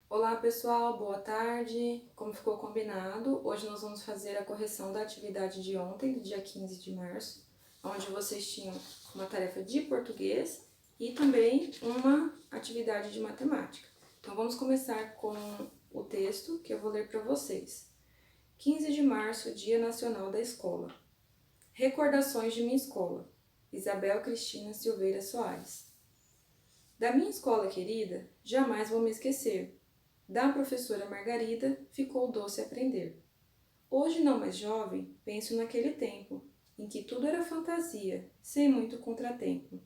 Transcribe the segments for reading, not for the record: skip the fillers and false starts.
Olá pessoal, boa tarde. Como ficou combinado, hoje nós vamos fazer a correção da atividade de ontem, do dia 15 de março, onde vocês tinham uma tarefa de português e também uma atividade de matemática. Então vamos começar com o texto que eu vou ler para vocês. 15 de março, Dia Nacional da Escola. Recordações de minha escola. Isabel Cristina Silveira Soares. Da minha escola querida, jamais vou me esquecer. Da professora Margarida ficou doce aprender. Hoje, não mais jovem, penso naquele tempo, em que tudo era fantasia, sem muito contratempo.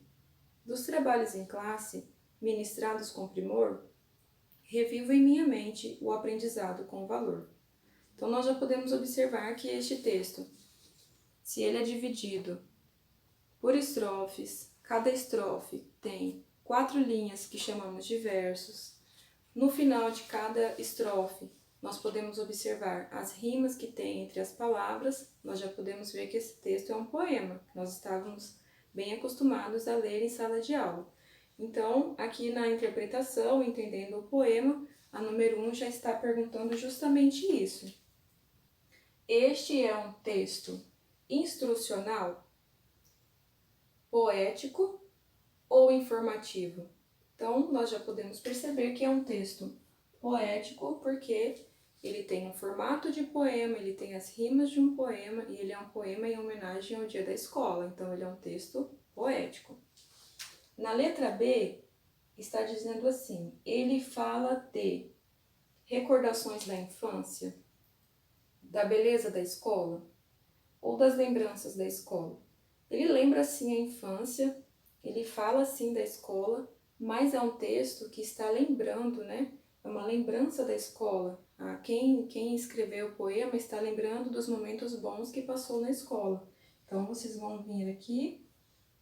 Dos trabalhos em classe, ministrados com primor, revivo em minha mente o aprendizado com valor. Então, nós já podemos observar que este texto, se ele é dividido por estrofes, cada estrofe tem 4 linhas que chamamos de versos. No final de cada estrofe, nós podemos observar as rimas que tem entre as palavras. Nós já podemos ver que esse texto é um poema, que nós estávamos bem acostumados a ler em sala de aula. Então, aqui na interpretação, entendendo o poema, a número 1 já está perguntando justamente isso. Este é um texto instrucional, poético ou informativo? Então, nós já podemos perceber que é um texto poético porque ele tem um formato de poema, ele tem as rimas de um poema e ele é um poema em homenagem ao dia da escola. Então, ele é um texto poético. Na letra B, está dizendo assim: ele fala de recordações da infância, da beleza da escola ou das lembranças da escola. Ele lembra sim a infância, ele fala sim da escola, mas é um texto que está lembrando, né? É uma lembrança da escola. Quem escreveu o poema está lembrando dos momentos bons que passou na escola. Então, vocês vão vir aqui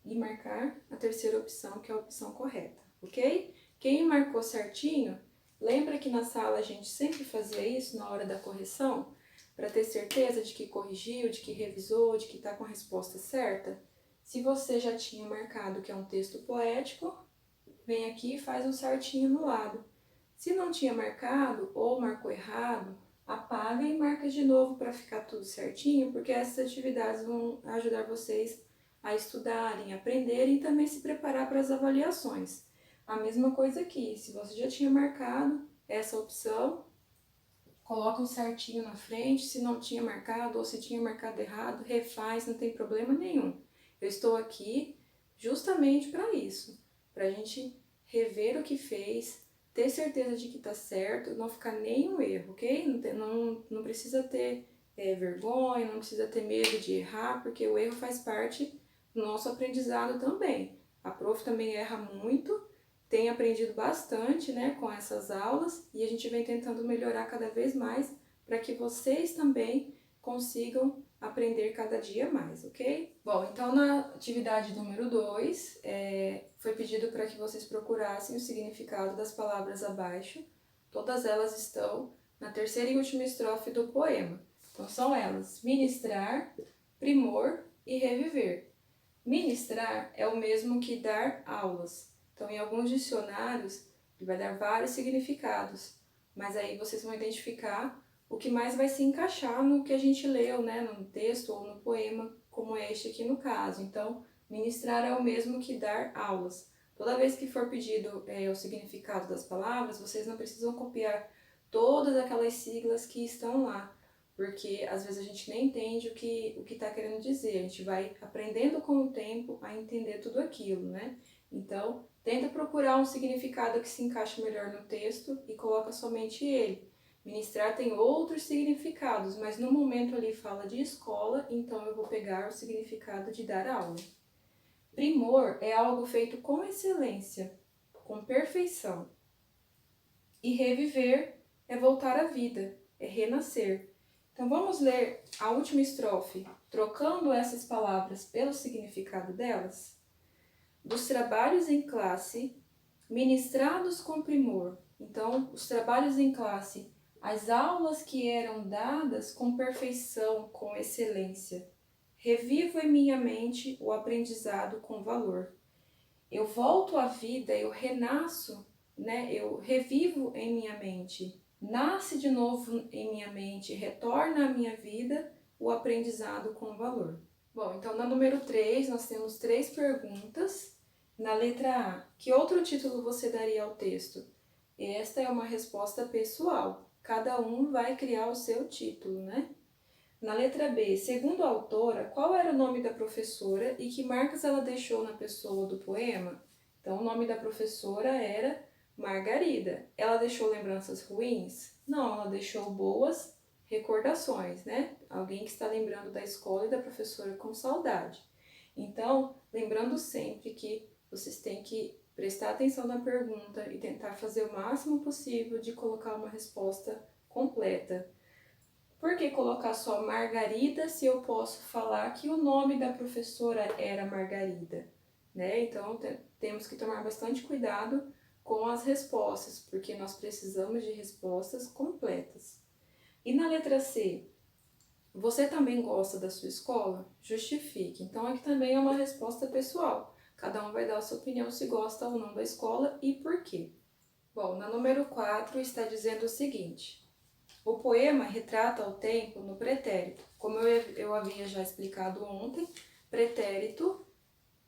e marcar a terceira opção, que é a opção correta, ok? Quem marcou certinho, lembra que na sala a gente sempre fazia isso na hora da correção? Para ter certeza de que corrigiu, de que revisou, de que está com a resposta certa? Se você já tinha marcado que é um texto poético, vem aqui e faz um certinho no lado. Se não tinha marcado ou marcou errado, apaga e marca de novo para ficar tudo certinho, porque essas atividades vão ajudar vocês a estudarem, aprenderem e também se preparar para as avaliações. A mesma coisa aqui, se você já tinha marcado essa opção, coloca um certinho na frente, se não tinha marcado ou se tinha marcado errado, refaz, não tem problema nenhum. Eu estou aqui justamente para isso, para a gente rever o que fez, ter certeza de que está certo, não ficar nenhum erro, ok? Não precisa ter vergonha, não precisa ter medo de errar, porque o erro faz parte do nosso aprendizado também. A prof também erra muito, tem aprendido bastante, né, com essas aulas e a gente vem tentando melhorar cada vez mais para que vocês também consigam aprender cada dia mais, ok? Bom, então na atividade número 2, foi pedido para que vocês procurassem o significado das palavras abaixo. Todas elas estão na terceira e última estrofe do poema. Então são elas: ministrar, primor e reviver. Ministrar é o mesmo que dar aulas. Então, em alguns dicionários, ele vai dar vários significados, mas aí vocês vão identificar o que mais vai se encaixar no que a gente leu, né, no texto ou no poema, como este aqui no caso. Então, ministrar é o mesmo que dar aulas. Toda vez que for pedido o significado das palavras, vocês não precisam copiar todas aquelas siglas que estão lá, porque às vezes a gente nem entende o que está querendo dizer, a gente vai aprendendo com o tempo a entender tudo aquilo, né? Então, tenta procurar um significado que se encaixe melhor no texto e coloca somente ele. Ministrar tem outros significados, mas no momento ali fala de escola, então eu vou pegar o significado de dar aula. Primor é algo feito com excelência, com perfeição. E reviver é voltar à vida, é renascer. Então vamos ler a última estrofe, trocando essas palavras pelo significado delas? Dos trabalhos em classe, ministrados com primor. Então, os trabalhos em classe, as aulas que eram dadas com perfeição, com excelência. Revivo em minha mente o aprendizado com valor. Eu volto à vida, eu renasço né, eu revivo em minha mente, nasce de novo em minha mente, retorna à minha vida o aprendizado com valor. Bom, então na número 3 nós temos 3 perguntas. Na letra A, que outro título você daria ao texto? Esta é uma resposta pessoal, cada um vai criar o seu título, né? Na letra B, segundo a autora, qual era o nome da professora e que marcas ela deixou na pessoa do poema? Então, o nome da professora era Margarida. Ela deixou lembranças ruins? Não, ela deixou boas recordações, né? Alguém que está lembrando da escola e da professora com saudade. Então, lembrando sempre que vocês têm que prestar atenção na pergunta e tentar fazer o máximo possível de colocar uma resposta completa. Por que colocar só Margarida se eu posso falar que o nome da professora era Margarida? Né? Então, temos que tomar bastante cuidado com as respostas, porque nós precisamos de respostas completas. E na letra C, você também gosta da sua escola? Justifique. Então, aqui também é uma resposta pessoal. Cada um vai dar a sua opinião se gosta ou não da escola e por quê. Bom, na número 4 está dizendo o seguinte: o poema retrata o tempo no pretérito. Como eu havia já explicado ontem, pretérito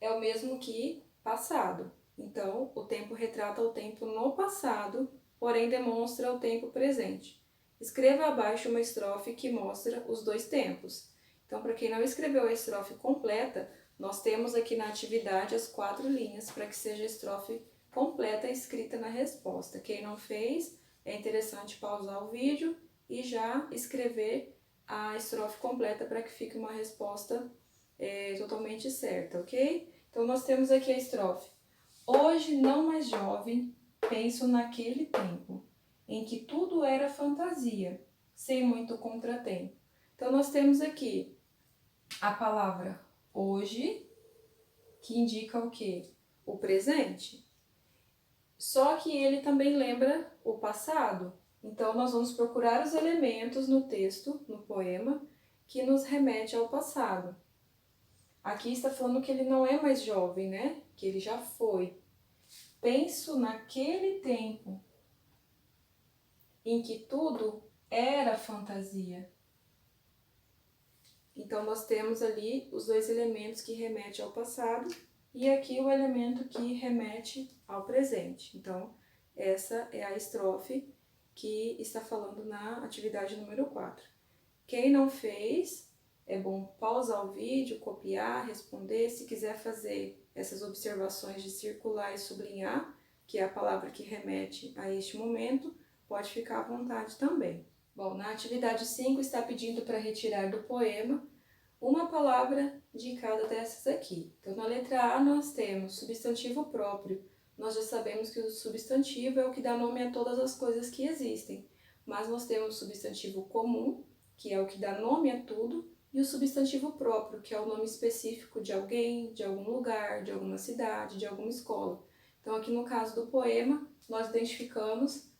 é o mesmo que passado. Então, o tempo retrata o tempo no passado, porém demonstra o tempo presente. Escreva abaixo uma estrofe que mostra os dois tempos. Então, para quem não escreveu a estrofe completa, nós temos aqui na atividade as 4 linhas para que seja a estrofe completa escrita na resposta. Quem não fez, é interessante pausar o vídeo e já escrever a estrofe completa para que fique uma resposta totalmente certa, ok? Então, nós temos aqui a estrofe. Hoje, não mais jovem, penso naquele tempo, em que tudo era fantasia, sem muito contratempo. Então, nós temos aqui a palavra hoje, que indica o quê? O presente. Só que ele também lembra o passado. Então, nós vamos procurar os elementos no texto, no poema, que nos remete ao passado. Aqui está falando que ele não é mais jovem, né? Que ele já foi. Penso naquele tempo em que tudo era fantasia. Então, nós temos ali os 2 elementos que remetem ao passado e aqui o elemento que remete ao presente. Então, essa é a estrofe que está falando na atividade número 4. Quem não fez, é bom pausar o vídeo, copiar, responder. Se quiser fazer essas observações de circular e sublinhar, que é a palavra que remete a este momento, pode ficar à vontade também. Bom, na atividade 5 está pedindo para retirar do poema uma palavra de cada dessas aqui. Então, na letra A nós temos substantivo próprio. Nós já sabemos que o substantivo é o que dá nome a todas as coisas que existem. Mas nós temos o substantivo comum, que é o que dá nome a tudo, e o substantivo próprio, que é o nome específico de alguém, de algum lugar, de alguma cidade, de alguma escola. Então, aqui no caso do poema, nós identificamos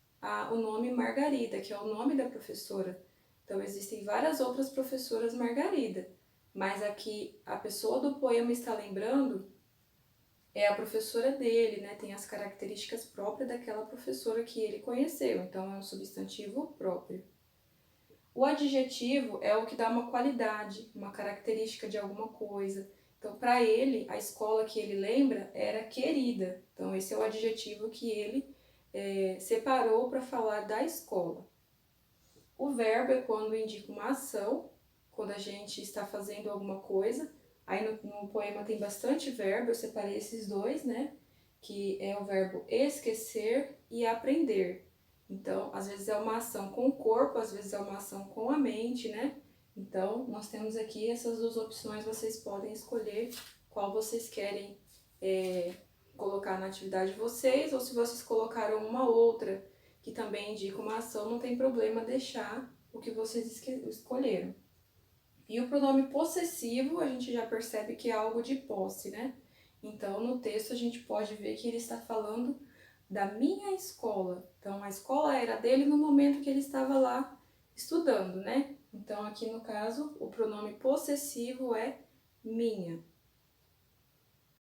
o nome Margarida, que é o nome da professora. Então, existem várias outras professoras Margarida, mas aqui a pessoa do poema está lembrando é a professora dele, né? Tem as características próprias daquela professora que ele conheceu, então é um substantivo próprio. O adjetivo é o que dá uma qualidade, uma característica de alguma coisa. Então, para ele, a escola que ele lembra era querida. Então, esse é o adjetivo que ele separou para falar da escola. O verbo é quando indica uma ação, quando a gente está fazendo alguma coisa. Aí no poema tem bastante verbo, eu separei esses 2, né? Que é o verbo esquecer e aprender. Então, às vezes é uma ação com o corpo, às vezes é uma ação com a mente, né? Então, nós temos aqui essas 2 opções, vocês podem escolher qual vocês querem colocar na atividade de vocês, ou se vocês colocaram uma outra que também indica uma ação, não tem problema deixar o que vocês escolheram. E o pronome possessivo, a gente já percebe que é algo de posse, né? Então, no texto a gente pode ver que ele está falando da minha escola. Então, a escola era dele no momento que ele estava lá estudando, né? Então, aqui no caso, o pronome possessivo é minha.